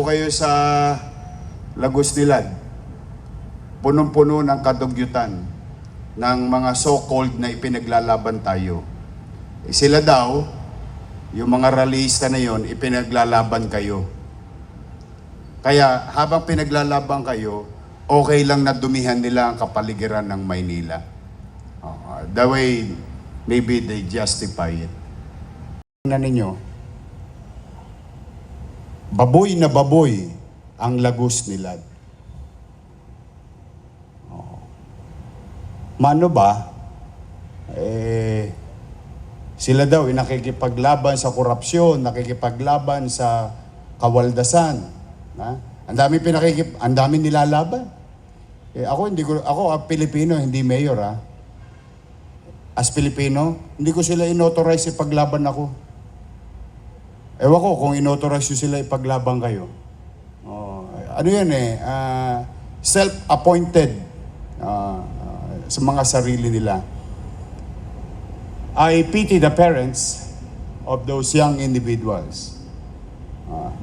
kayo sa Lagos Nilad, punong-puno ng kadugyutan ng mga so-called na ipinaglalaban tayo. Sila daw, yung mga rallyista na yon, ipinaglalaban kayo. Kaya habang pinaglalaban kayo, okay lang na dumihan nila ang kapaligiran ng Maynila. The way maybe they justify it. Tingnan ninyo, baboy na baboy ang Lagos Nilad. Mano ba? Sila daw nakikipaglaban sa korupsyon, nakikipaglaban sa kawaldasan. Ang dami nilalaban. Ako Pilipino, hindi mayor ha. As Pilipino, hindi ko sila inauthorize ipaglaban ako. Ewan ko kung inauthorize sila ipaglaban kayo. Ano yan self-appointed sa mga sarili nila. I pity the parents of those young individuals.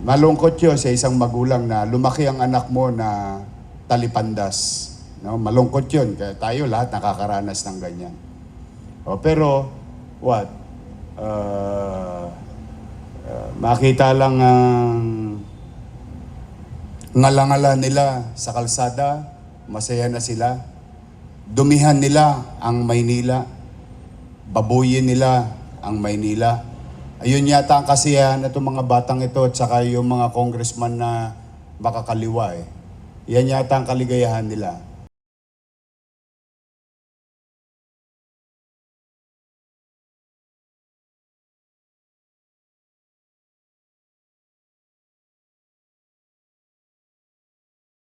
Malungkot yun sa isang magulang na lumaki ang anak mo na talipandas. No? Malungkot yun. Kaya tayo lahat nakakaranas ng ganyan. Pero, what? Makita lang ang ngala-ngala nila sa kalsada, masaya na sila. Dumihan nila ang Maynila. Babuyin nila ang Maynila. Ayun yata ang kasiyahan na itong mga batang ito at saka yung mga congressman na makakaliwa. Yan yata ang kaligayahan nila.